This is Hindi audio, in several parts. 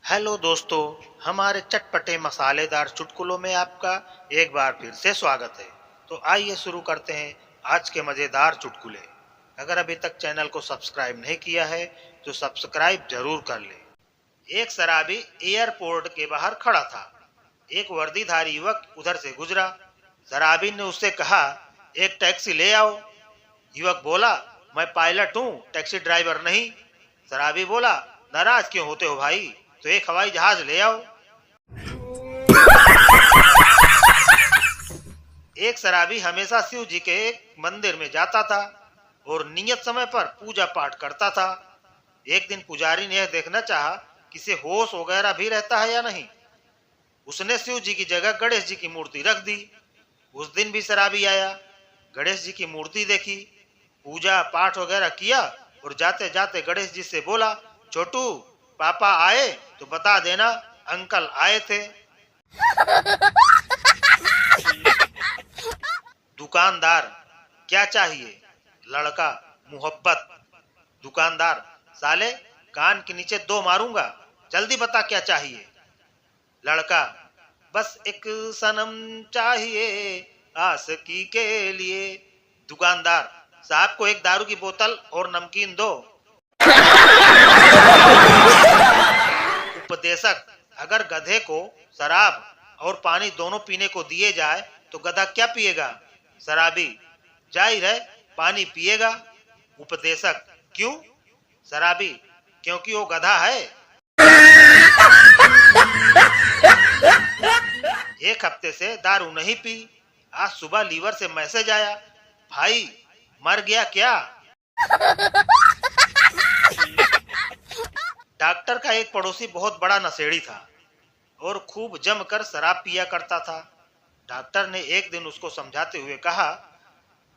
हेलो दोस्तों, हमारे चटपटे मसालेदार चुटकुलों में आपका एक बार फिर से स्वागत है। तो आइए शुरू करते हैं आज के मज़ेदार चुटकुले। अगर अभी तक चैनल को सब्सक्राइब नहीं किया है तो सब्सक्राइब जरूर कर लें। एक शराबी एयरपोर्ट के बाहर खड़ा था। एक वर्दीधारी युवक उधर से गुजरा। शराबी ने उससे कहा, एक टैक्सी ले आओ। युवक बोला, मैं पायलट हूँ, टैक्सी ड्राइवर नहीं। शराबी बोला, नाराज क्यों होते हो भाई, तो एक हवाई जहाज ले आओ। एक शराबी हमेशा शिव जी के मंदिर में जाता था और नियत समय पर पूजा पाठ करता था। एक दिन पुजारी ने यह देखना चाहा कि इसे होश वगैरह भी रहता है या नहीं। उसने शिव जी की जगह गणेश जी की मूर्ति रख दी। उस दिन भी शराबी आया, गणेश जी की मूर्ति देखी, पूजा पाठ वगैरह किया और जाते जाते गणेश जी से बोला, छोटू पापा आए तो बता देना अंकल आए थे। दुकानदार, क्या चाहिए? लड़का, मोहब्बत। दुकानदार, साले कान के नीचे दो मारूंगा, जल्दी बता क्या चाहिए। लड़का, बस एक सनम चाहिए आशिकी के लिए। दुकानदार, साहब को एक दारू की बोतल और नमकीन दो। उपदेशक, अगर गधे को शराब और पानी दोनों पीने को दिए जाए तो गधा क्या पिएगा? शराबी, जाहिर है पानी पिएगा। उपदेशक, क्यों? शराबी, क्योंकि वो गधा है। एक हफ्ते से दारू नहीं पी, आज सुबह लीवर से मैसेज आया, भाई मर गया क्या? डॉक्टर का एक पड़ोसी बहुत बड़ा नशेड़ी था और खूब जमकर शराब पिया करता था। डॉक्टर ने एक दिन उसको समझाते हुए कहा,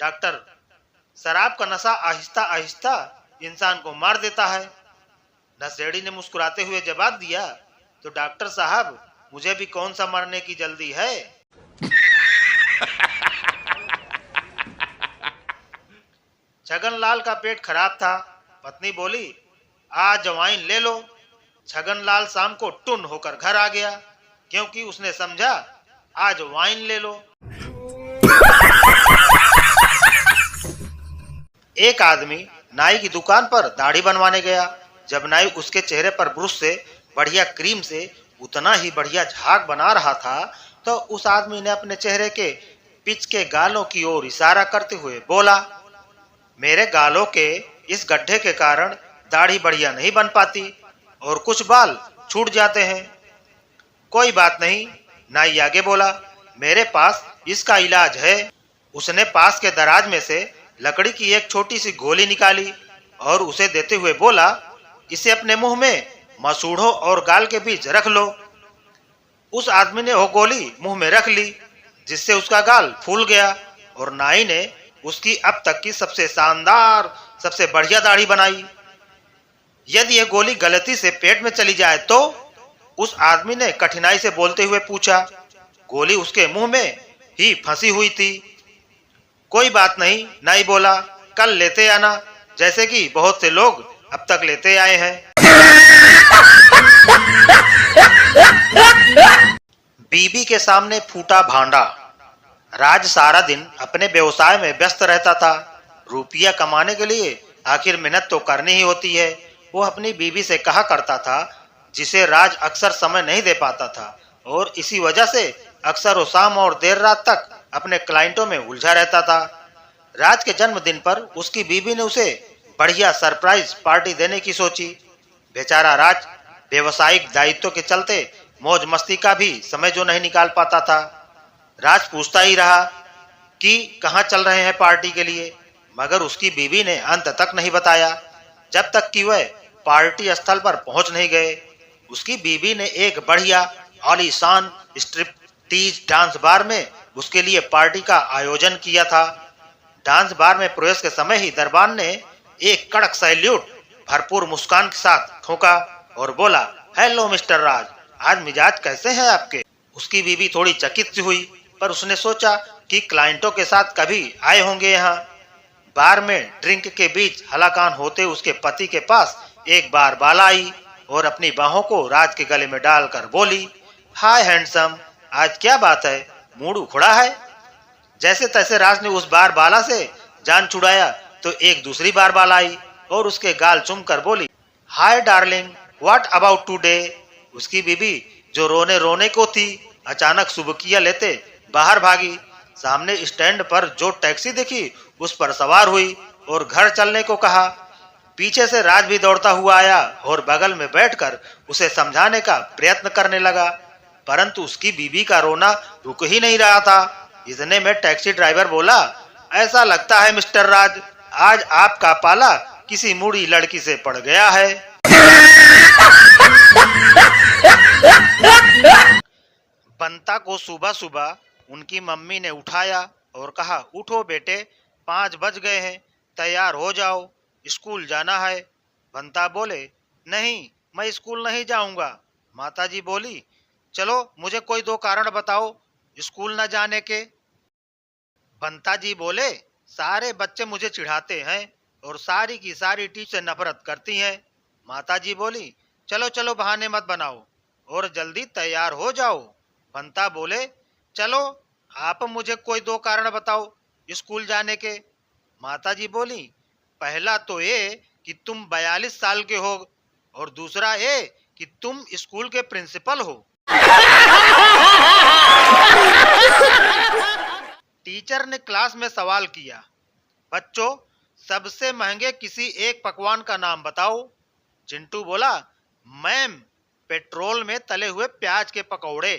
डॉक्टर, शराब का नशा आहिस्ता आहिस्ता इंसान को मार देता है। नशेड़ी ने मुस्कुराते हुए जवाब दिया, तो डॉक्टर साहब मुझे भी कौन सा मरने की जल्दी है। छगनलाल का पेट खराब था। पत्नी बोली, आज वाइन ले लो। छगनलाल शाम को टुन होकर घर आ गया, क्योंकि उसने समझा आज वाइन ले लो। एक आदमी नाई की दुकान पर दाढ़ी बनवाने गया। जब नाई उसके चेहरे पर ब्रश से बढ़िया क्रीम से उतना ही बढ़िया झाग बना रहा था तो उस आदमी ने अपने चेहरे के पिच के गालों की ओर इशारा करते हुए बोला, मेरे गालों के इस गड्ढे के कारण दाढ़ी बढ़िया नहीं बन पाती और कुछ बाल छूट जाते हैं। कोई बात नहीं, नाई आगे बोला, मेरे पास इसका इलाज है। उसने पास के दराज में से लकड़ी की एक छोटी सी गोली निकाली और उसे देते हुए बोला, इसे अपने मुंह में मसूड़ों और गाल के बीच रख लो। उस आदमी ने वो गोली मुंह में रख ली, जिससे उसका गाल फूल गया और नाई ने उसकी अब तक की सबसे शानदार, सबसे बढ़िया दाढ़ी बनाई। यदि यह गोली गलती से पेट में चली जाए तो? उस आदमी ने कठिनाई से बोलते हुए पूछा। गोली उसके मुंह में ही फंसी हुई थी। कोई बात नहीं, नाई बोला, कल लेते आना, जैसे कि बहुत से लोग अब तक लेते आए हैं। बीबी के सामने फूटा भांडा। राज सारा दिन अपने व्यवसाय में व्यस्त रहता था। रुपया कमाने के लिए आखिर मेहनत तो करनी ही होती है। वो अपनी बीवी से कहा करता था, जिसे राज अक्सर समय नहीं दे पाता था और इसी वजह से अक्सर वो शाम और देर रात तक अपने क्लाइंटों में उलझा रहता था। राज के जन्मदिन पर उसकी बीवी ने उसे बढ़िया सरप्राइज पार्टी देने की सोची। बेचारा राज व्यवसायिक दायित्व के चलते मौज मस्ती का भी समय जो नहीं निकाल पाता था। राज पूछता ही रहा कि कहाँ चल रहे हैं पार्टी के लिए, मगर उसकी बीवी ने अंत तक नहीं बताया, जब तक कि वह पार्टी स्थल पर पहुंच नहीं गए। उसकी बीवी ने एक बढ़िया आलीशान स्ट्रिपटीज डांस बार में उसके लिए पार्टी का आयोजन किया था। डांस बार में प्रवेश के समय ही दरबान ने एक कड़क सैल्यूट भरपूर मुस्कान के साथ ठोका और बोला, हेलो मिस्टर राज, आज मिजाज कैसे हैं आपके? उसकी बीवी थोड़ी चकित सी हुई, पर उसने सोचा कि क्लाइंटों के साथ कभी आए होंगे यहाँ। बार में ड्रिंक के बीच हलाकान होते उसके पति के पास एक बार बाला आई और अपनी बाहों को राज के गले में डालकर बोली, हाय हैंडसम, आज क्या बात है, मूड उखड़ा है। जैसे तैसे राज ने उस बार बाला से जान छुड़ाया तो एक दूसरी बार बाला आई और उसके गाल चूमकर बोली, hi darling, what about today. उसकी बीबी जो रोने रोने को थी अचानक सुबकिया लेते बाहर भागी। सामने स्टैंड पर जो टैक्सी दिखी उस पर सवार हुई और घर चलने को कहा। पीछे से राज भी दौड़ता हुआ आया और बगल में बैठकर उसे समझाने का प्रयत्न करने लगा, परंतु उसकी बीबी का रोना रुक ही नहीं रहा था। इतने में टैक्सी ड्राइवर बोला, ऐसा लगता है मिस्टर राज, आज आपका पाला किसी मूड़ी लड़की से पड़ गया है। बंता को सुबह सुबह उनकी मम्मी ने उठाया और कहा, उठो बेटे, 5 बज गए हैं, तैयार हो जाओ, स्कूल जाना है। बंता बोले, नहीं, मैं स्कूल नहीं जाऊंगा। माताजी बोली, चलो मुझे कोई 2 कारण बताओ स्कूल न जाने के। बंता जी बोले, सारे बच्चे मुझे चिढ़ाते हैं और सारी की सारी टीचर से नफरत करती हैं। माताजी बोली, चलो चलो बहाने मत बनाओ और जल्दी तैयार हो जाओ। बंता बोले, चलो आप मुझे कोई 2 कारण बताओ स्कूल जाने के। माताजी बोली, पहला तो ये कि तुम 42 साल के हो और दूसरा ये कि तुम स्कूल के प्रिंसिपल हो। टीचर ने क्लास में सवाल किया, बच्चों, सबसे महंगे किसी एक पकवान का नाम बताओ। चिंटू बोला, मैम, पेट्रोल में तले हुए प्याज के पकौड़े।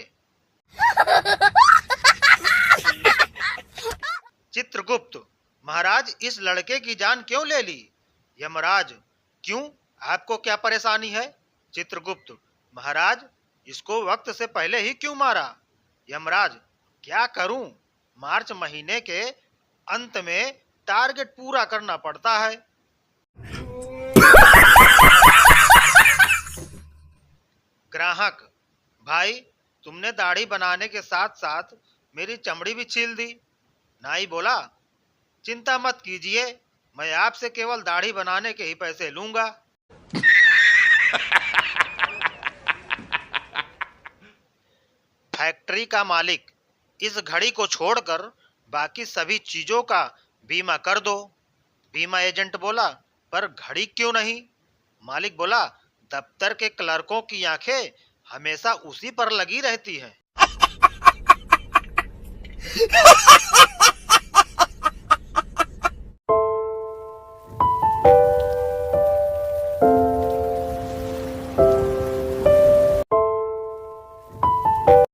चित्रगुप्त, महाराज, इस लड़के की जान क्यों ले ली? यमराज, क्यों, आपको क्या परेशानी है? चित्रगुप्त, महाराज, इसको वक्त से पहले ही क्यों मारा? यमराज, क्या करूं, मार्च महीने के अंत में टारगेट पूरा करना पड़ता है। ग्राहक, भाई, तुमने दाढ़ी बनाने के साथ साथ मेरी चमड़ी भी छील दी। नाई बोला, चिंता मत कीजिए, मैं आपसे केवल दाढ़ी बनाने के ही पैसे लूंगा। फैक्ट्री का मालिक, इस घड़ी को छोड़कर बाकी सभी चीजों का बीमा कर दो। बीमा एजेंट बोला, पर घड़ी क्यों नहीं? मालिक बोला, दफ्तर के क्लर्कों की आंखें हमेशा उसी पर लगी रहती हैं।